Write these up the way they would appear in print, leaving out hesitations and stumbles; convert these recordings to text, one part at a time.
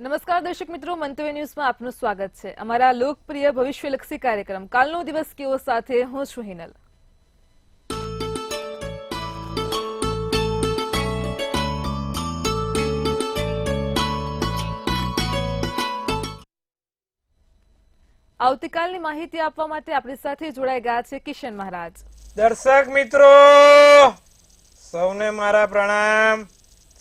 નમસ્કાર દર્શક મિત્રો, મંતવ્ય ન્યૂઝમાં આપનું સ્વાગત છે. અમારા લોકપ્રિય ભવિષ્યલક્ષી કાર્યક્રમ કાલનો દિવસ કેવો સાથે હું છું હિનલ. આવતીકાલની માહિતી આપવા માટે આપણી સાથે જોડાઈ ગયા છે કિશન મહારાજ. દર્શક મિત્રો સૌને મારા પ્રણામ,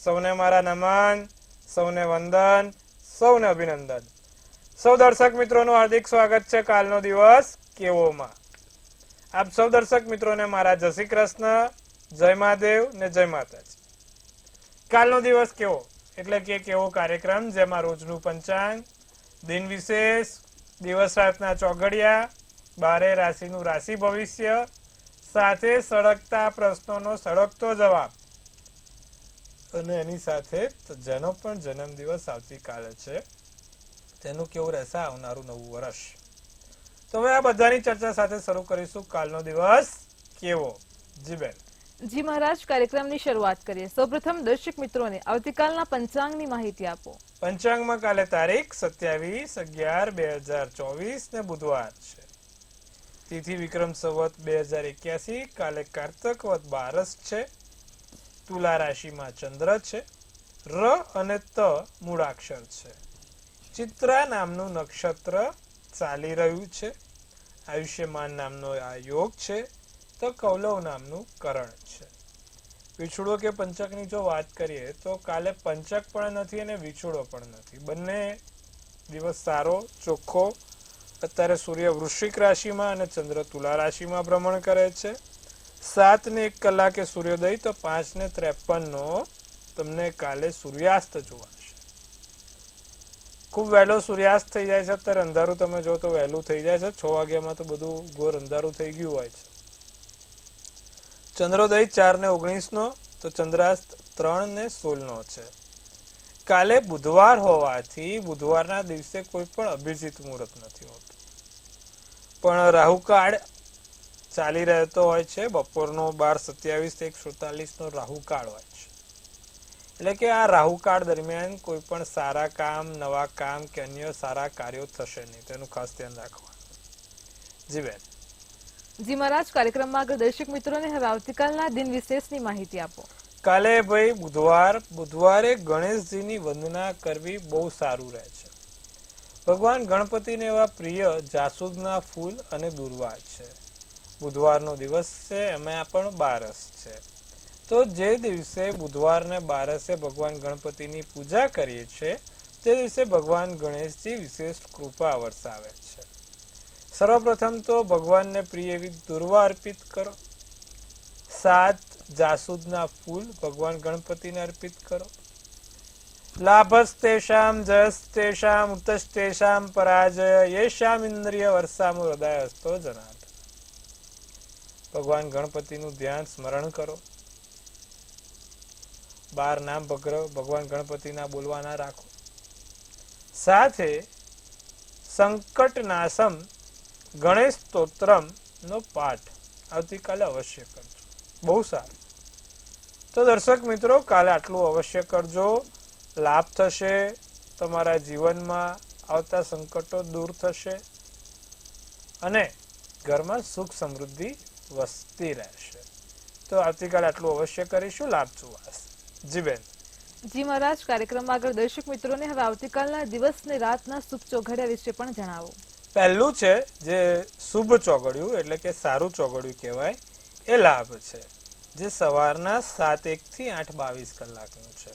સૌને મારા નમન, સૌને વંદન, સૌને અભિનંદન. સૌ દર્શક મિત્રોનું હાર્દિક સ્વાગત છે કાલનો દિવસ કેવોમાં. આપ સૌ દર્શક મિત્રોને મારા જય શ્રી કૃષ્ણ, જય મહાદેવ ને જય માતાજી. કાલનો દિવસ કેવો એટલે કે કેવો કાર્યક્રમ જેમાં રોજનું પંચાંગ, દિન વિશેષ, દિવસ રાતના ચોઘડિયા, 12 રાશિનું રાશિ ભવિષ્ય, સાથે સળગતા પ્રશ્નોનો સળગતો જવાબ અને એની સાથે જેનો પણ જન્મદિવસ આવતીકાલે છે તેનું કેવું રહેશે આવનારું નવું વર્ષ. તો હવે આ બધાની ચર્ચા સાથે શરૂ કરીશું કાલનો દિવસ કેવો. જી બેન. જી મહારાજ, કાર્યક્રમની શરૂઆત કરીએ. સૌપ્રથમ દર્શક મિત્રોને આવતીકાલના પંચાંગની માહિતી આપો. પંચાંગમાં કાલે તારીખ 27/11/2024 ને બુધવાર છે. તિથિ વિક્રમ સંવત 2081, કાલે કારતક વદ 12 છે. તુલા રાશિમાં ચંદ્ર છે. ર અને ત મૂળાક્ષર છે. ચિત્રા નામનું નક્ષત્ર ચાલી રહ્યું છે. આયુષ્યમાન નામનો આ યોગ છે. તો કૌલવ નામનું કરણ છે. વિછુડો કે પંચકની જો વાત કરીએ તો કાલે પંચક પણ નથી અને વિછુડો પણ નથી. બંને દિવસ સારો, ચોખ્ખો. અત્યારે સૂર્ય વૃશ્ચિક રાશિમાં અને ચંદ્ર તુલા રાશિમાં ભ્રમણ કરે છે. 7 ને 1 કલાકે સૂર્યોદય, તો 5 ને 53 તમને કાલે સૂર્યાસ્ત જોવાશે. ખૂબ વહેલો સૂર્યાસ્ત થઈ જાય છે. અત્યારે અંધારું તમે જો તો વહેલું થઈ જાય છે. 6 વાગ્યામાં તો બધું ઘોર અંધારું થઈ ગયું હોય છે. ચંદ્રોદય 4 ને 19, તો ચંદ્રાસ્ત 3 ને 16 છે. કાલે બુધવાર હોવાથી બુધવારના દિવસે કોઈ પણ અભિજીત મુહૂર્ત નથી હોતું, પણ રાહુકાળ ચાલી રહેતો હોય છે. બપોરનો 12:27 થી 1:47 રાહુકાળ હોય છે. એટલે કે આ રાહુકાળ દરમિયાન કોઈ પણ સારા કામ, નવા કામ કે અન્ય સારા કાર્યો થશે નહીં. તેનું ખાસ ધ્યાન રાખવાનું. જી બેન. જી મહારાજ, કાર્યક્રમમાં આગળ દર્શક મિત્રોને હવે આવતીકાલના દિન વિશેષની માહિતી આપો. કાલે ભાઈ બુધવારે ગણેશજીની વંદના કરવી બહુ સારું રહે છે. ભગવાન ગણપતિને એવા પ્રિય જાસૂદના ફૂલ અને દુર્વા છે. બુધવારનો દિવસ છે, એમાં પણ 12 છે. તો જે દિવસે બુધવારને 12 ભગવાન ગણપતિની પૂજા કરીએ છીએ તે દિવસે ભગવાન ગણેશજી વિશેષ કૃપા વરસાવે છે. સર્વપ્રથમ તો ભગવાનને પ્રિય એવી દુર્વા અર્પિત કરો. 7 જાસૂદના ફૂલ ભગવાન ગણપતિને અર્પિત કરો. લાભસ્તેષામ જયસ્તેષામ ઉતસ્તેષામ પરાજય યેષામ ઇન્દ્રિય વર્ષામુ હૃદયસ્તો જનાર્દન. ભગવાન ગણપતિનું ધ્યાન સ્મરણ કરો. 12 નામ ભગવાન ગણપતિના બોલવાના રાખો. સાથે સંકટનાશમ ગણેશ સ્તોત્રમ નો પાઠ આવતીકાલે અવશ્ય કરજો. બહુ સારું. તો દર્શક મિત્રો, કાલે આટલું અવશ્ય કરજો. લાભ થશે. તમારા જીવનમાં આવતા સંકટો દૂર થશે અને ઘરમાં સુખ સમૃદ્ધિ વસતી રહેશે. તો આવતીકાલે આટલું અવશ્ય કરીશું. લાભ જોવાશે. જી બેન. જી મહારાજ, કાર્યક્રમમાં આગળ દર્શક મિત્રોને હવે આવતીકાલના દિવસ ને રાતના શુભ ચોઘડિયા વિશે પણ જણાવો. પહેલું છે જે શુભ ચોઘડિયું એટલે કે સારું ચોઘડિયું કહેવાય, એ લાભ છે, જે સવારના 7:01 થી 8:22 કલાકનું છે.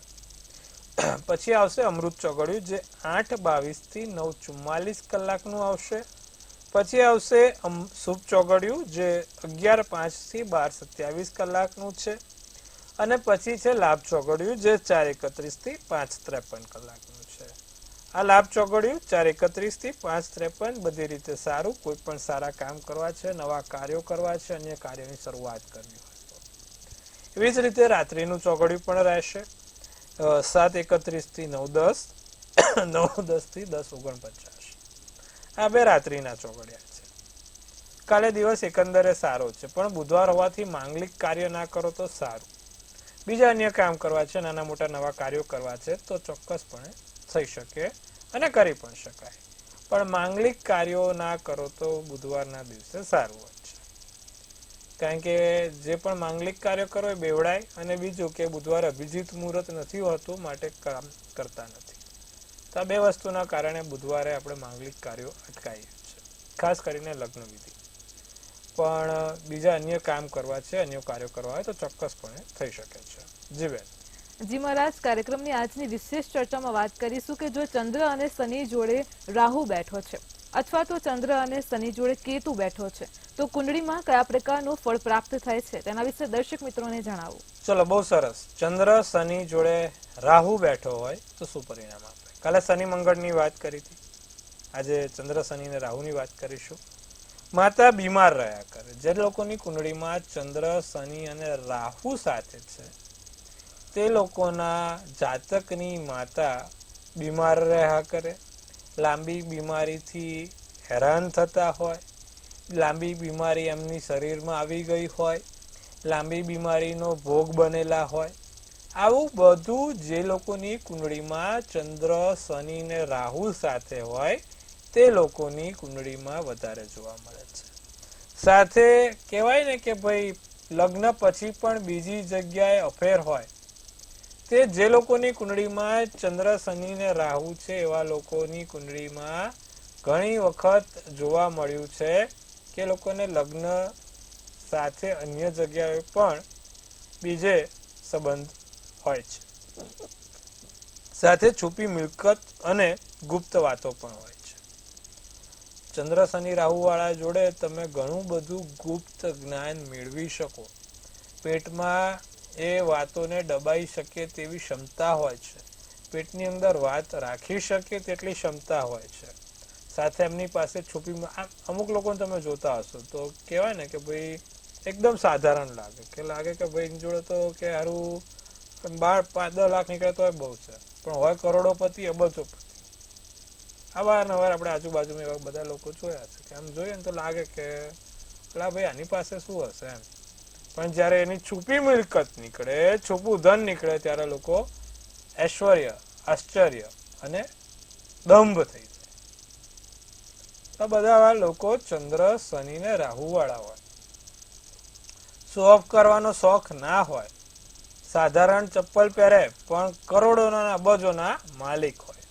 પછી આવશે અમૃત ચોઘડિયું, જે 8:22 થી 9:44 કલાકનું આવશે. પછી આવશે શુભ ચોઘડિયું, જે 11:05 થી 12:27 કલાકનું છે. અને પછી છે લાભ ચોઘડિયું, જે 4:31 થી 5:53 કલાકનું છે. આ લાભ ચોઘડિયું 4:31 થી 5:53 બધી રીતે સારું. કોઈ પણ સારા કામ કરવા છે, નવા કાર્યો કરવા છે, અન્ય કાર્યોની શરૂઆત કરવી હોય તો. એવી જ રીતે રાત્રિનું ચોઘડિયું પણ રહેશે. 7:31 થી 9:10, 9:10 થી 10:49. આ બે રાત્રિના ચોઘડિયા છે. કાલે દિવસ એકંદરે સારો છે, પણ બુધવાર હોવાથી માંગલિક કાર્ય ના કરો તો સારું. બીજા અન્ય કામ કરવા છે, નાના મોટા નવા કાર્યો કરવા છે તો ચોક્કસપણે થઈ શકે અને કરી પણ શકાય. પણ માંગલિક કાર્યો ના કરો તો બુધવારના દિવસે સારું હોય છે. કારણ કે જે પણ માંગલિક કાર્ય કરો એ બેવડાય, અને બીજું કે બુધવારે અભિજીત મુહૂર્ત નથી હોતું, માટે કામ કરતા નથી. તો આ બે વસ્તુના કારણે બુધવારે આપણે માંગલિક કાર્યો અટકાઈએ છીએ, ખાસ કરીને લગ્ન વિધિ. પણ બીજા અન્ય કામ કરવા છે, અન્ય કાર્યો કરવા હોય તો ચોક્કસપણે થઈ શકે છે. જી બેન. જી મહારાજ, કાર્યક્રમની આજની વિશેષ ચર્ચામાં વાત કરીશું કે જો ચંદ્ર અને શનિ જોડે રાહુ બેઠો છે અથવા તો ચંદ્ર અને શનિ જોડે કેતુ બેઠો છે તો કુંડળીમાં કયા પ્રકારનું ફળ પ્રાપ્ત થાય છે તેના વિશે દર્શક મિત્રોને જણાવો. ચલો, બહુ સરસ. ચંદ્ર શનિ જોડે રાહુ બેઠો હોય તો શું પરિણામ આપે? કાલે શનિ મંગળની વાત કરી હતી, આજે ચંદ્ર શનિ અને રાહુની વાત કરીશું. માતા બીમાર રહ્યા કરે. જે લોકોની કુંડળીમાં ચંદ્ર શનિ અને રાહુ સાથે છે તે લોકોના જાતકની માતા બીમાર રહ્યા કરે, લાંબી બીમારીથી હેરાન થતા હોય, લાંબી બીમારી એમની શરીરમાં આવી ગઈ હોય, લાંબી બીમારીનો ભોગ બનેલા હોય. આવું બધું જે લોકોની કુંડળીમાં ચંદ્ર શનિ ને રાહુ સાથે હોય તે લોકોની કુંડળીમાં વધારે જોવા મળે છે. સાથે કહેવાય ને કે ભાઈ લગ્ન પછી પણ બીજી જગ્યાએ અફેર હોય, તે જે લોકોની કુંડળીમાં ચંદ્ર શનિ ને રાહુ છે એવા લોકોની કુંડળીમાં ઘણી વખત જોવા મળ્યું છે કે લોકોને લગ્ન સાથે અન્ય જગ્યાએ પણ બીજે સંબંધ હોય છે. સાથે છુપી મિલકત અને ગુપ્ત વાતો પણ હોય છે. ચંદ્ર શનિ રાહુ વાળા જોડે તમે ઘણું બધું ગુપ્ત જ્ઞાન મેળવી શકો. પેટમાં એ વાતોને દબાઈ શકે તેવી ક્ષમતા હોય છે. પેટની અંદર વાત રાખી શકે તેટલી ક્ષમતા હોય છે. સાથે એમની પાસે છુપી, અમુક લોકોને તમે જોતા હશો તો કહેવાય ને કે ભાઈ એકદમ સાધારણ લાગે કે ભાઈ એની જોડે તો કે હારું 12-10 લાખ નીકળે તો બહુ છે, પણ હોય કરોડોપતિ, અબજોપતિ. અવારનવાર આપણે આજુબાજુમાં એવા બધા લોકો જોયા છે કે આમ જોઈએ ને તો લાગે કે પેલા ભાઈ આની પાસે શું હશે એમ. પણ જ્યારે એની છુપી મિલકત નીકળે, છુપું ધન નીકળે ત્યારે લોકો ઐશ્વર્ય, આશ્ચર્ય અને દંભ થઈ જાય. આ બધા લોકો ચંદ્ર શનિ ને રાહુ વાળા હોય. શો ઓફ કરવાનો શોખ ના હોય, સાધારણ ચપ્પલ પહેરે પણ કરોડોના અબજોના માલિક હોય.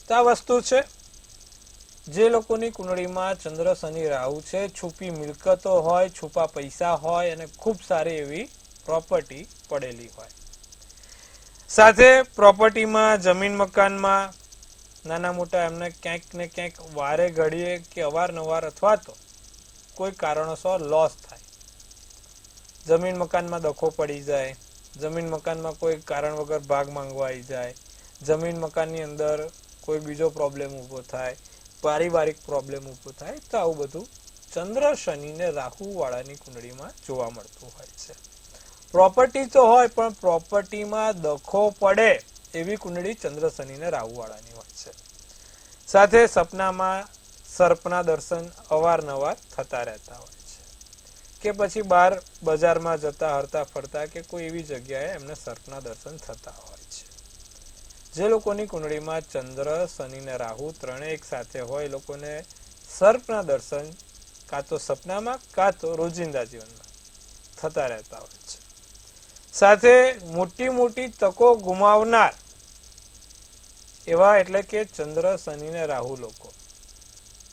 તો આ વસ્તુ છે. જે લોકોની કુંડળીમાં ચંદ્ર શનિ રાહુ છે, છુપી મિલકતો હોય, છુપા પૈસા હોય અને ખૂબ સારી એવી પ્રોપર્ટી પડેલી હોય. સાથે પ્રોપર્ટીમાં, જમીન મકાનમાં નાના મોટા એમને ક્યાંક ને ક્યાંક વારે ઘડીએ કે અવારનવાર અથવા તો કોઈ કારણોસર લોસ થાય. જમીન મકાનમાં દખો પડી જાય, જમીન મકાનમાં કોઈ કારણ વગર ભાગ માંગવા આવી જાય, જમીન મકાનની અંદર કોઈ બીજો પ્રોબ્લેમ ઊભો થાય, પારિવારિક પ્રોબ્લેમ ઊભો થાય. તો આવું બધું ચંદ્ર શનિ ને રાહુ વાળાની કુંડળીમાં જોવા મળતું હોય છે. પ્રોપર્ટી તો હોય પણ પ્રોપર્ટીમાં દખો પડે એવી કુંડળી ચંદ્ર શનિ ને રાહુ વાળાની હોય છે. સાથે સપનામાં સર્પના દર્શન અવારનવાર થતા રહેતા હોય છે, કે પછી બહાર બજારમાં જતા હરતા ફરતા કે કોઈ એવી જગ્યાએ એમને સર્પના દર્શન થતા હોય છે. જે લોકોની કુંડળીમાં ચંદ્ર શનિ ને રાહુ ત્રણેય એક સાથે હોય, એ લોકોને સર્પના દર્શન કાં તો સપનામાં કાં તો રોજિંદા જીવનમાં થતા રહેતા હોય છે. સાથે મોટી મોટી તકો ગુમાવનાર એવા એટલે કે ચંદ્ર શનિ ને રાહુ લોકો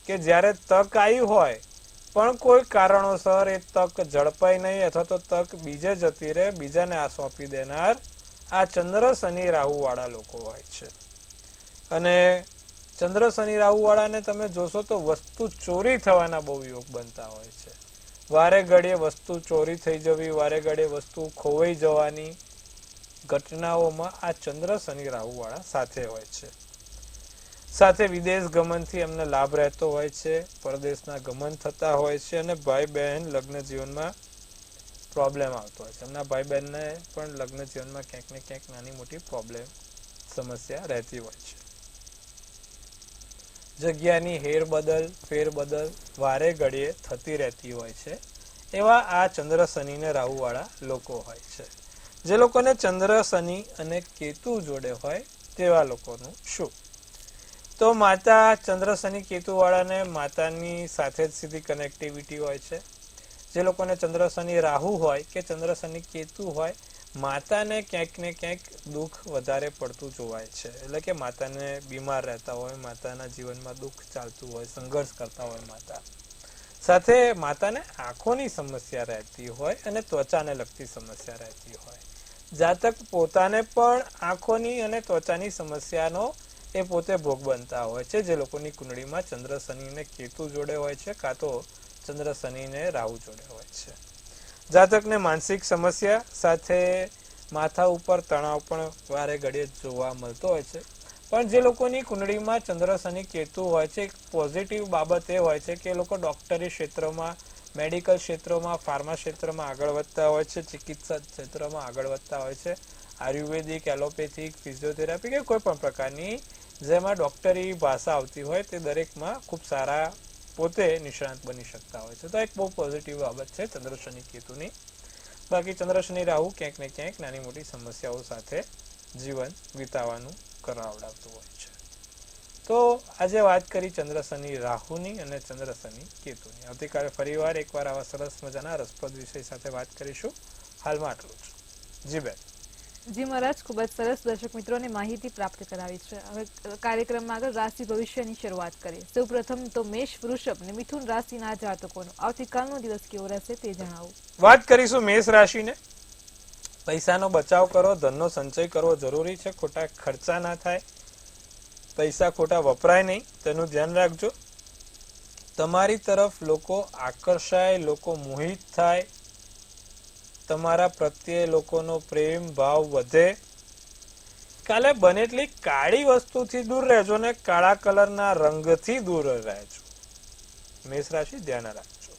કે જ્યારે તક આવી હોય પણ કોઈ કારણોસર એ તક ઝડપાય નહીં અથવા તો તક બીજે જતી રહે, બીજાને આ સોંપી દેનાર આ ચંદ્ર શનિ રાહુ વાળા લોકો હોય છે. અને ચંદ્ર શનિ રાહુ વાળાને તમે જોશો તો વસ્તુ ચોરી થવાના બહુ યોગ બનતા હોય છે. વારે ઘડીએ વસ્તુ ચોરી થઈ જવી, વારે ઘડીએ વસ્તુ ખોવાઈ જવાની ઘટનાઓમાં આ ચંદ્ર શનિ રાહુ વાળા સાથે હોય છે. સાથે વિદેશ ગમનથી એમને લાભ રહેતો હોય છે, પરદેશના ગમન થતા હોય છે અને ભાઈ બહેન લગ્ન જીવનમાં પ્રોબ્લેમ આવતો હોય છે. એમના ભાઈ બહેનને પણ લગ્ન જીવનમાં ક્યાંક ને ક્યાંક નાની મોટી પ્રોબ્લેમ, સમસ્યા રહેતી હોય છે. જગ્યાની ફેરબદલ વારે ઘડીએ થતી રહેતી હોય છે. એવા આ ચંદ્ર શનિ ને રાહુ વાળા લોકો હોય છે. જે લોકોને ચંદ્ર શનિ અને કેતુ જોડે હોય તેવા લોકોનું શું? તો માતા ચંદ્ર શનિ કેતુ વાળાને માતાની સાથે જ સીધી કનેક્ટિવિટી હોય છે. જે લોકોને ચંદ્ર શનિ રાહુ હોય કે ચંદ્ર શનિ કેતુ હોય, માતાને ક્યાંક ને ક્યાંક દુઃખ વધારે પડતું જોવાય છે. એટલે કે માતાને બીમાર રહેતા હોય, માતાના જીવનમાં દુઃખ ચાલતું હોય, સંઘર્ષ કરતા હોય માતા. સાથે માતાને આંખોની સમસ્યા રહેતી હોય અને ત્વચાને લગતી સમસ્યા રહેતી હોય. જાતક પોતાને પણ આંખોની અને ત્વચાની સમસ્યાનો એ પોતે ભોગ બનતા હોય છે. જે લોકોની કુંડળીમાં ચંદ્ર શનિ ને કેતુ જોડે હોય છે, કાં તો ચંદ્ર શનિ ને રાહુ જોડે હોય છે. જાતકને માનસિક સમસ્યા સાથે માથા ઉપર તણાવ પણ વારે ઘડીએ જોવા મળતો હોય છે. પણ જે લોકોની કુંડળીમાં ચંદ્ર શનિ કેતુ હોય છે, એક પોઝિટિવ બાબત એ હોય છે કે એ લોકો ડોક્ટરી ક્ષેત્રમાં, મેડિકલ ક્ષેત્રમાં, ફાર્મા ક્ષેત્રમાં આગળ વધતા હોય છે, ચિકિત્સા ક્ષેત્રમાં આગળ વધતા હોય છે. આયુર્વેદિક, એલોપેથિક, ફિઝિયોથેરાપી કે કોઈ પણ પ્રકારની જેમાં ડોક્ટરી ભાષા આવતી હોય તે દરેકમાં ખૂબ સારા પોતે નિષ્ણાંત બની શકતા હોય છે. તો એક બહુ પોઝિટિવ બાબત છે ચંદ્ર શનિ કેતુની. બાકી ચંદ્ર શનિ રાહુ ક્યાંક ને ક્યાંક નાની મોટી સમસ્યાઓ સાથે જીવન વિતાવવાનું કરાવડાવતું હોય છે. તો આજે વાત કરી ચંદ્ર શનિ રાહુની અને ચંદ્ર શનિ કેતુની. આવતીકાલે ફરીવાર એકવાર આવા સરસ મજાના રસપ્રદ વિષય સાથે વાત કરીશું. હાલમાં આટલું જ. જી બેન. જી મહારાજ, ખૂબ જ સરસ દર્શક મિત્રોને માહિતી પ્રાપ્ત કરાવી છે. હવે કાર્યક્રમમાં આગળ રાશિ ભવિષ્યની શરૂઆત કરીએ. સૌપ્રથમ તો મેષ, વૃષભ અને મિથુન રાશિના જાતકોનો આવતીકાલનો દિવસ કેવો રહેશે તે જણાવો. વાત કરીશું મેષ રાશિને. પૈસાનો બચાવ કરો, ધનનો સંચય કરવો જરૂરી છે. ખોટા ખર્ચા ના થાય, પૈસા ખોટા વપરાય નહીં, તેનું ધ્યાન રાખજો. તમારી તરફ લોકો આકર્ષાય, લોકો મોહિત થાય, તમારા પ્રત્યે લોકોનો પ્રેમ ભાવ વધે. કાલે બને એટલી કાળી વસ્તુથી દૂર રહેજો ને કાળા કલરના રંગથી દૂર રહેજો. મેષ રાશિ ધ્યાન રાખજો.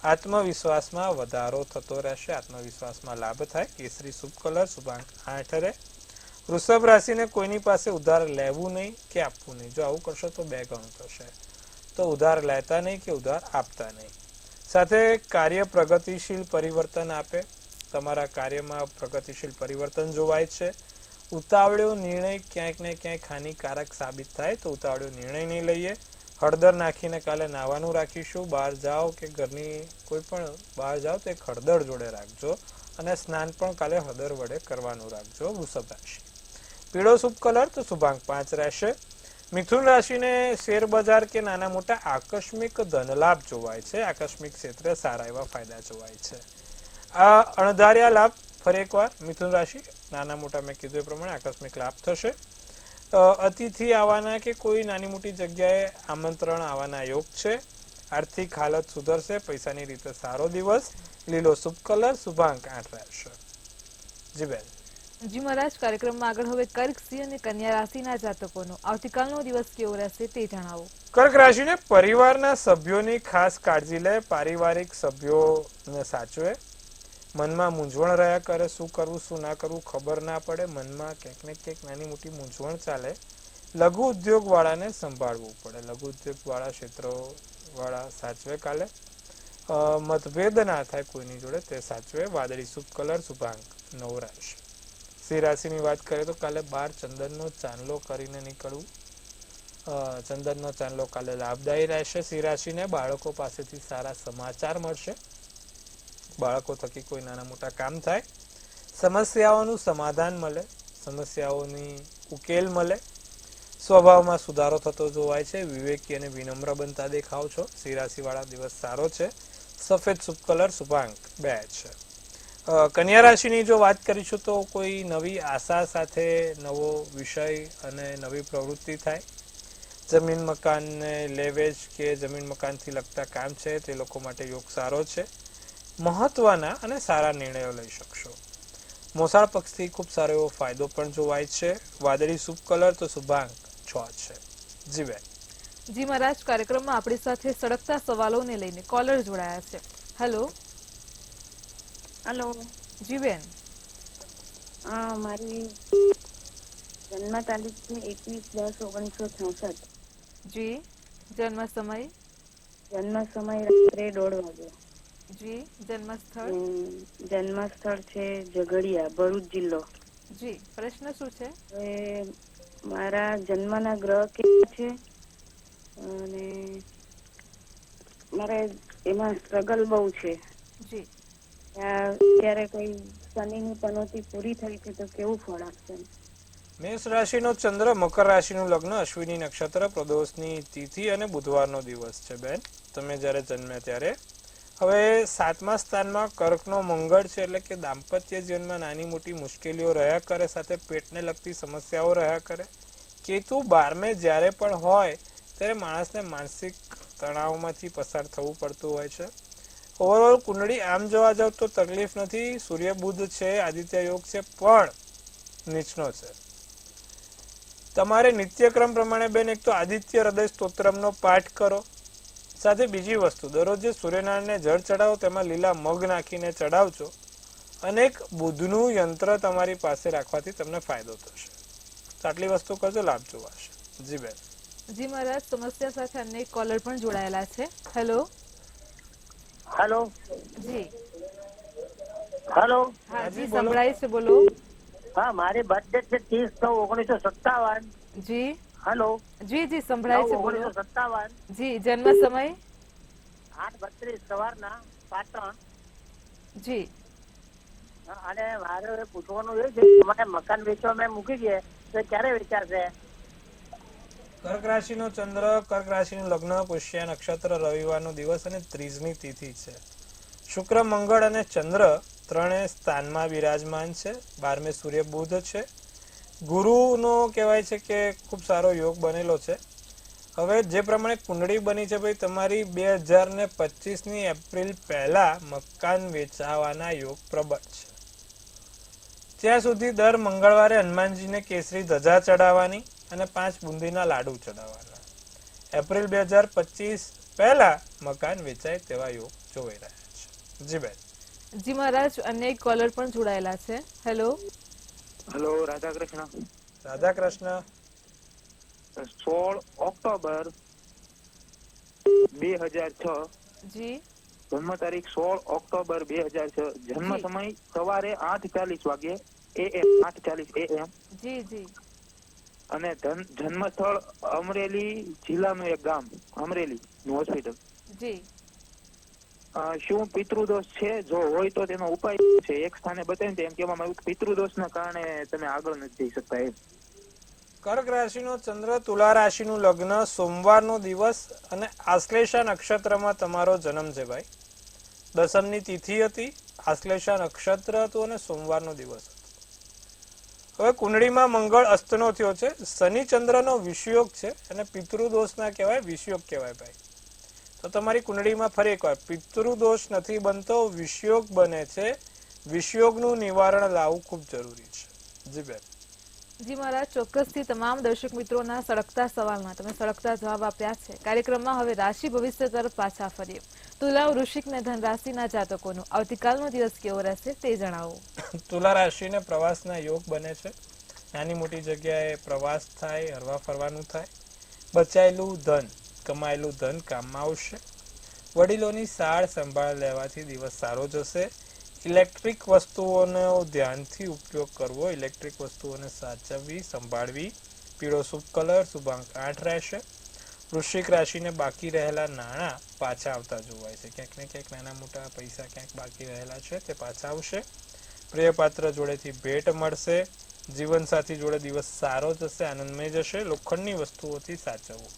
આત્મવિશ્વાસમાં વધારો થતો રહેશે, આત્મવિશ્વાસમાં લાભ થાય. કેસરી શુભ કલર, શુભાંક 8 રહે. વૃષભ રાશિને કોઈની પાસે ઉધાર લેવું નહીં કે આપવું નહીં. જો આવું કરશો તો 2 ગણું થશે. તો ઉધાર લેતા નહીં કે ઉધાર આપતા નહીં. સાથે કાર્ય પ્રગતિશીલ પરિવર્તન આપે. તમારા કાર્યમાં પ્રગતિશીલ પરિવર્તન જોવાય છે. ઉતાવળ્યો નિર્ણય ક્યાંક ને ક્યાંક હાનિકારક સાબિત થાય, તો ઉતાવળ્યો નિર્ણય નહીં લઈએ. હળદર નાખીને કાલે નાવાનું રાખીશું. બહાર જાઓ કે ઘરની કોઈ પણ બહાર જાઓ તો એક હળદર જોડે રાખજો અને સ્નાન પણ કાલે હળદર વડે કરવાનું રાખજો. વૃષભ રાશિ પીળો શુભ કલર, તો શુભાંક 5 રહેશે. મિથુન રાશિને શેર બજાર કે નાના મોટા આકસ્મિક ધનલાભ જોવાય છે. આકસ્મિક ક્ષેત્રે સારા એવા ફાયદા જોવાય છે. આ અણધાર્યા લાભ ફરી એકવાર મિથુન રાશિ, નાના મોટા મેં કીધું એ પ્રમાણે આકસ્મિક લાભ થશે. અતિથિ આવવાના કે કોઈ નાની મોટી જગ્યાએ આમંત્રણ આવવાના યોગ છે. આર્થિક હાલત સુધરશે. પૈસાની રીતે સારો દિવસ. લીલો શુભ કલર, શુભાંક 8 રહેશે. જી બેન. જી મહારાજ, કાર્યક્રમમાં આગળ હવે કર્ક, સિંહ અને કન્યા રાશિના જાતકોનો આવતીકાલનો દિવસ કેવો રહેશે તે જણાવો. કર્ક રાશિને પરિવારના સભ્યોની ખાસ કાળજી લે. પારિવારિક સભ્યોને સાચવે. મનમાં મૂંઝવણ રહ્યા કરે, શું કરવું શું ના કરવું ખબર ના પડે. મનમાં ક્યાંક ને ક્યાંક નાની મોટી મૂંઝવણ ચાલે. લઘુ ઉદ્યોગ વાળાને સંભાળવું પડે. લઘુ ઉદ્યોગ વાળા ક્ષેત્રો વાળા સાચવે કાલે. મતભેદ ના થાય કોઈની જોડે તે સાચવે. વાદળી શુભ કલર, શુભાંક 9 રહેશે. સિંહ રાશિની વાત કરીએ તો કાલે 12 ચંદનનો ચાંદલો કરીને નીકળવું. ચંદનનો ચાંદલો કાલે લાભદાયી રહેશે. સિંહ રાશિને બાળકો પાસેથી સારા સમાચાર મળશે. બાળકો થકી કોઈ નાના મોટા કામ થાય. સમસ્યાઓનું સમાધાન મળે, સમસ્યાઓની ઉકેલ મળે. સ્વભાવમાં સુધારો થતો જોવાય છે. વિવેકી અને વિનમ્ર બનતા દેખાવ છો. સિંહ રાશિ વાળા દિવસ સારો છે. સફેદ શુભ કલર, શુભાંક 2 છે. કન્યા રાશિની જો વાત કરીશું તો કોઈ નવી આશા સાથે નવો વિષય અને નવી પ્રવૃત્તિ થાય. જમીન મકાનને લેવેચ કે જમીન મકાનથી લગતા કામ છે તે લોકો માટે યોગ સારો છે. મહત્વના અને સારા નિર્ણયો લઈ શકશો. મોસાળ પક્ષથી ખૂબ સારો એવો ફાયદો પણ જોવાય છે. વાદળી શુભ કલર, તો શુભાંક 6 છે. જી બેન. જી મહારાજ, કાર્યક્રમમાં આપણી સાથે સળગતા સવાલોને લઈને કોલર જોડાયા છે. હેલો. હેલો. જી બેન. મારી જન્મ તારીખ છે 21/10/1966. જી. જન્મ સમય. જન્મ સમય રાત્રે 1:30 વાગે. જી. જન્મ સ્થળ. જન્મ સ્થળ છે ઝઘડિયા, ભરૂચ જિલ્લો. જી. પ્રશ્ન શું છે? હવે મારા જન્મના ગ્રહ કેવા છે અને મારે એમાં સ્ટ્રગલ બહુ છે. જી અત્યારે કોઈ શનિની પનોતી પૂરી થઈ છે તો કેવું ફળ આપશે? મેષ રાશિનો ચંદ્ર, મકર રાશિનું લગ્ન, અશ્વિની નક્ષત્ર, પ્રદોષની તિથિ અને બુધવારનો દિવસ છે બેન, તમે જ્યારે જન્મ્યા ત્યારે. હવે 7મા સ્થાનમાં કર્કનો મંગળ છે, એટલે કે દાંપત્ય જીવનમાં નાની મોટી મુશ્કેલીઓ રહ્યા કરે, સાથે પેટને લગતી સમસ્યાઓ રહ્યા કરે. કેતુ 12મે જ્યારે પણ હોય ત્યારે માણસને માનસિક તણાવમાંથી પસાર થવું પડતું હોય છે. ઓવરઓલ કુંડળી આમ જોવા જાવ તો તકલીફ નથી. સૂર્ય બુધ છે, આદિત્ય યોગ છે, પણ નીચનો છે. તમારે નિત્યક્રમ પ્રમાણે બેન એક તો આદિત્ય હૃદય સ્તોત્રમનો પાઠ કરો, સાથે બીજી વસ્તુ દરરોજ જે સૂર્યનારાયણને જળ ચડાવો તેમાં લીલા મગ નાખીને ચડાવજો, અને એક બુધનું યંત્ર તમારી પાસે રાખવાથી તમને ફાયદો થશે. તો આટલી વસ્તુ કરજો, લાભ જોવાશે. જી બેન. જી મહારાજ, સમસ્યા સાથે અન્ય એક કોલર પણ જોડાયેલા છે. હેલો. હેલો. જી હેલો. હા હાજી, જી, બોલો. સંભળાય છે, બોલો. હા, મારી બર્થડે છે 30/9/1957. જી હેલો. જી જી, સંભળાય છે, બોલો. 9/1957. જી, જન્મ સમય? 8:32 સવારના પાટણ. જી અને મારે પૂછવાનું એ છે કે મને મકાન વેચવા મેં મૂકી છે તો ક્યારે વેચાશે? કર્ક રાશિનો ચંદ્ર, કર્ક રાશિનું લગ્ન, પુષ્ય નક્ષત્ર, રવિવારનો દિવસ અને 30મી તિથિ છે. શુક્ર, મંગળ અને ચંદ્ર ત્રણે સ્થાનમાં બિરાજમાન છે. 12મે સૂર્ય બુધ છે. ગુરુનો કહેવાય છે કે ખૂબ સારો યોગ બનેલો છે. હવે જે પ્રમાણે કુંડળી બની છે ભાઈ, તમારી 2025ની એપ્રિલ પહેલા મકાન વેચાવાના યોગ પ્રબળ છે. ત્યાં સુધી દર મંગળવારે હનુમાનજીને કેસરી ધજા ચડાવવાની અને 5 બુંદીના લાડુ ચડાવવાના. એપ્રિલ 2025 પહેલા મકાન વેચાય તેવા યોગ જોઈ રહ્યા છે. જી બેન. જી મહારાજ, અન્ય એક કોલર પણ જોડાયેલા છે. Hello. Hello, Radha Krishna. Radha Krishna. 16 October 2006. જી જન્મ તારીખ 16 ઓક્ટોબર 2006. જન્મ જી. સમય સવારે 8:40 વાગે AM, 8:40 AM. જી જી અને જન્મ સ્થળ અમરેલી જિલ્લાનું એક ગામ, અમરેલી નું હોસ્પિટલ. જી શું પિતૃદોષ છે? જો હોય તો તેનો ઉપાય છે. એક સ્થાને બતાવીને એમ કહેવામાં આવ્યું પિતૃદોષના કારણે તમે આગળ નથી જઈ શકતા એમ. કર્ક રાશિનો ચંદ્ર, તુલા રાશિનું લગ્ન, સોમવારનો દિવસ અને આશ્લેષા નક્ષત્રમાં તમારો જન્મ છે ભાઈ. દસમની તિથિ હતી, આશ્લેષા નક્ષત્ર હતું અને સોમવારનો દિવસ હતો. હવે કુંડળીમાં મંગળ અસ્તનો થયો છે. શનિ ચંદ્રનો વિષયોગ છે અને પિતૃદોષના કહેવાય, વિષયોગ કહેવાય ભાઈ. તો તમારી કુંડળીમાં ફરી એકવાર પિતૃદોષ નથી બનતો, વિષયોગ બને છે. વિષયોગનું નિવારણ લાવવું ખૂબ જરૂરી છે. જી બેન. જી મહારાજ, ચોક્કસથી તમામ દર્શક મિત્રોના સળગતા સવાલમાં તમે સળગતા જવાબ આપ્યા છે. કાર્યક્રમમાં હવે રાશિ ભવિષ્ય તરફ પાછા ફરીએ. તુલા, વૃશ્ચિક ને ધન રાશિના જાતકોનો આવતીકાલનો દિવસ કેવો રહેશે તે જણાવો. તુલા રાશિને પ્રવાસના યોગ બને છે. નાની મોટી જગ્યાએ પ્રવાસ થાય, હરવા ફરવાનું થાય. બચાયેલું ધન, કમાયેલું ધન કામમાં આવશે. વડીલોની સાર સંભાળ લેવાથી દિવસ સારો જશે. ઇલેક્ટ્રિક વસ્તુઓનો ધ્યાનથી ઉપયોગ કરવો, ઇલેક્ટ્રિક વસ્તુઓને સાચવવી, સંભાળવી. પીળો શુભ કલર, શુભાંક 8 રહેશે. વૃશ્ચિક રાશિને બાકી રહેલા નાણાં પાછા આવતા જોવાય છે. ક્યાંક ને ક્યાંક નાના મોટા પૈસા ક્યાંક બાકી રહેલા છે તે પાછા આવશે. પ્રિયપાત્ર જોડેથી ભેટ મળશે. જીવનસાથી જોડે દિવસ સારો જશે, આનંદમય જશે. લોખંડની વસ્તુઓથી સાચવવું,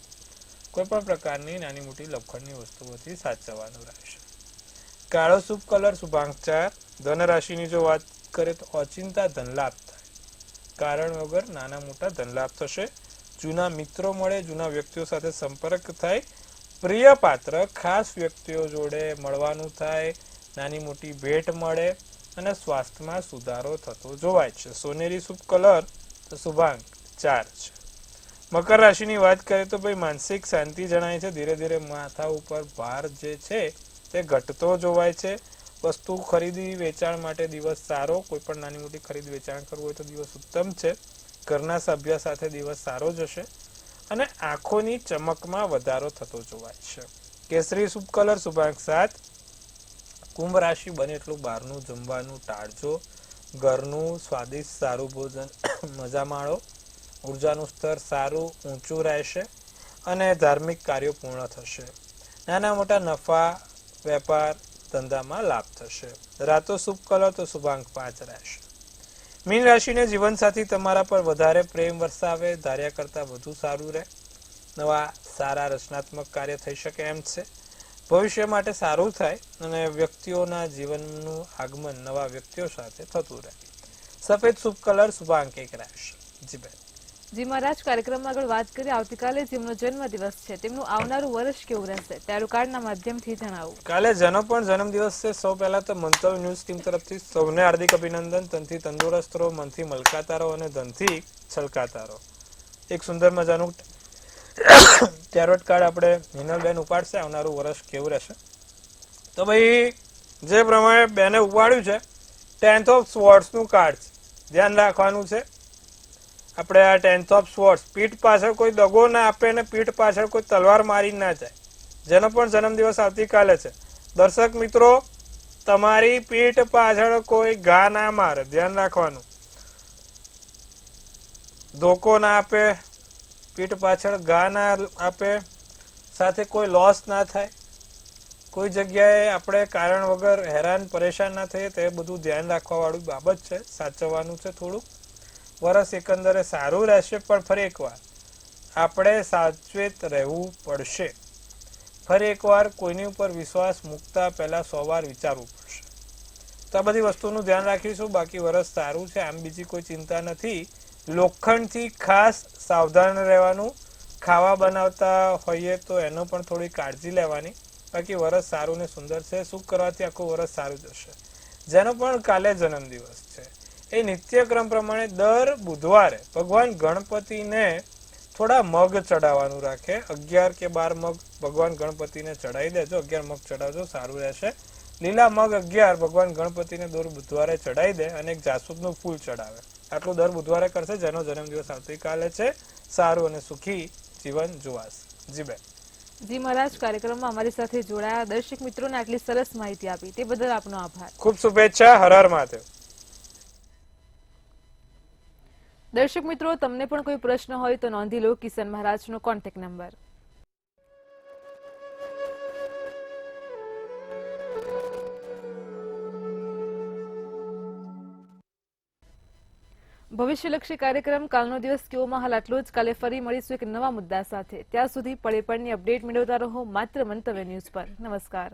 કોઈ પણ પ્રકારની નાની મોટી લોખંડની વસ્તુઓથી સાચવવાનું રહેશે. કાળો શુભ કલર, શુભાંક 4. ધન રાશિની જો વાત કરીએ તો ઓચિંતા ધનલાભ થાય. કારણ વગર નાના મોટા ધનલાભ થશે. જૂના મિત્રો મળે, જૂના વ્યક્તિઓ સાથે સંપર્ક થાય. પ્રિય પાત્ર ખાસ વ્યક્તિઓ જોડે મળવાનું થાય. નાની મોટી ભેટ મળે અને સ્વાસ્થ્યમાં સુધારો થતો જોવાય છે. સોનેરી શુભ કલર તો શુભાંક 4 છે. મકર રાશિની વાત કરીએ તો ભાઈ માનસિક શાંતિ જણાય છે. ધીરે ધીરે માથા ઉપર ભાર જે છે તે ઘટતો જોવાય છે. વસ્તુ ખરીદી વેચાણ માટે દિવસ સારો. કોઈ પણ નાની મોટી ખરીદ વેચાણ કરવું હોય તો દિવસ ઉત્તમ છે. ઘરના સભ્ય સાથે દિવસ સારો જશે અને આંખોની ચમકમાં વધારો થતો જોવાય છે. કેસરી શુભ કલર, શુભાંક 7. કુંભ રાશિ બને એટલું બહારનું જમવાનું ટાળજો. ઘરનું સ્વાદિષ્ટ સારું ભોજન મજા માણો. ઉર્જાનું સ્તર સારું ઊંચું રહેશે અને ધાર્મિક કાર્યો પૂર્ણ થશે. નાના મોટા નફા વેપાર ધંધામાં લાભ થશે. રાતો શુભ કલર તો શુભાંક 5 રહેશે. મીન રાશિને જીવનસાથી તમારા પર વધારે પ્રેમ વરસાવે, ધાર્યા કરતાં વધુ સારું રહે. નવા સારા રચનાત્મક કાર્ય થઈ શકે એમ છે. ભવિષ્ય માટે સારું થાય અને વ્યક્તિઓના જીવનનું આગમન નવા વ્યક્તિઓ સાથે થતું રહે. સફેદ શુભ કલર શુભાંક 1 રહેશે. જી બેન. જી મહારાજ, કાર્યક્રમમાં આગળ વાત કરીએ આવતીકાલે જેમનો જન્મદિવસ છે તેમનું આવનારું વર્ષ કેવું રહેશે ટેરો કાર્ડના માધ્યમથી જણાવો. કાલે જેનો પણ જન્મદિવસ છે સૌ પહેલા તો મંતવ્ય ન્યૂઝ ટીમ તરફથી સૌને હાર્દિક અભિનંદન. તનથી તંદુરસ્ત રહો, મનથી મલકાતા રહો અને ધનથી છલકાતા રહો. એક સુંદર મજાનું ટેરોટ કાર્ડ આપણે હિનલબેન ઉપાડશે. આવનારું વર્ષ કેવું રહેશે તો ભાઈ જે પ્રમાણે બેને ઉપાડ્યું છે 10th ઓફ સ્વોર્ડ્સનું કાર્ડ છે. ધ્યાન રાખવાનું છે આપણે આ 10th ઓફ સ્વોર્ડ્સ પીઠ પાછળ કોઈ દગો ના આપે અને પીઠ પાછળ કોઈ તલવાર મારી ના જાય. જેનો પણ જન્મદિવસ આવતીકાલે છે દર્શક મિત્રો, તમારી પીઠ પાછળ કોઈ ઘા ના મારે, ધ્યાન રાખવાનું. ધોકો ના આપે, પીઠ પાછળ ઘા ના આપે, સાથે કોઈ લોસ ના થાય, કોઈ જગ્યાએ આપણે કારણ વગર હેરાન પરેશાન ના થઈએ, તે બધું ધ્યાન રાખવા વાળું બાબત છે. સાચવવાનું છે થોડું. વર્ષ એકંદરે સારું રહેશે પણ ફરી એકવાર આપણે સાવચેત રહેવું પડશે. ફરી એકવાર કોઈની ઉપર વિશ્વાસ મૂકતા પહેલા 100 વાર વિચારવું પડશે. તો આ બધી વસ્તુનું ધ્યાન રાખીશું. બાકી વર્ષ સારું છે, આમ બીજી કોઈ ચિંતા નથી. લોખંડથી ખાસ સાવધાન રહેવાનું. ખાવા બનાવતા હોઈએ તો એનો પણ થોડી કાળજી લેવાની. બાકી વર્ષ સારું ને સુંદર છે. શું કરવાથી આખું વર્ષ સારું જશે. જેનો પણ કાલે જન્મદિવસ છે એ નિત્યક્રમ પ્રમાણે દર બુધવારે ભગવાન ગણપતિને થોડા મગ ચડાવવાનું રાખે. 11 કે 12 મગ ભગવાન ગણપતિને ચડાવી દેજો. 11 મગ ચડાવજો, સારું રહેશે. લીલા મગ 11 ભગવાન ગણપતિને દર બુધવારે ચડાવી દે અને એક જાસૂદનું ફૂલ ચડાવે. આટલું દર બુધવારે કરશે. જેનો જન્મદિવસ આવતીકાલે છે સારું અને સુખી જીવન જોવાશે. જી બેન. જી મહારાજ, કાર્યક્રમમાં અમારી સાથે જોડાયા દર્શક મિત્રોને આટલી સરસ માહિતી આપી તે બદલ આપનો આભાર. ખૂબ શુભેચ્છા. હર હર મહાદેવ. દર્શક મિત્રો, તમને પણ કોઈ પ્રશ્ન હોય તો નોંધી લો કિશન મહારાજનો કોન્ટેક્ટ નંબર. ભવિષ્યલક્ષી કાર્યક્રમ કાલનો દિવસ કેવોમાં હાલ આટલો જ. કાલે ફરી મળીશું એક નવા મુદ્દા સાથે. ત્યાં સુધી પળે પળની અપડેટ મેળવતા રહો માત્ર મંતવ્ય ન્યૂઝ પર. નમસ્કાર.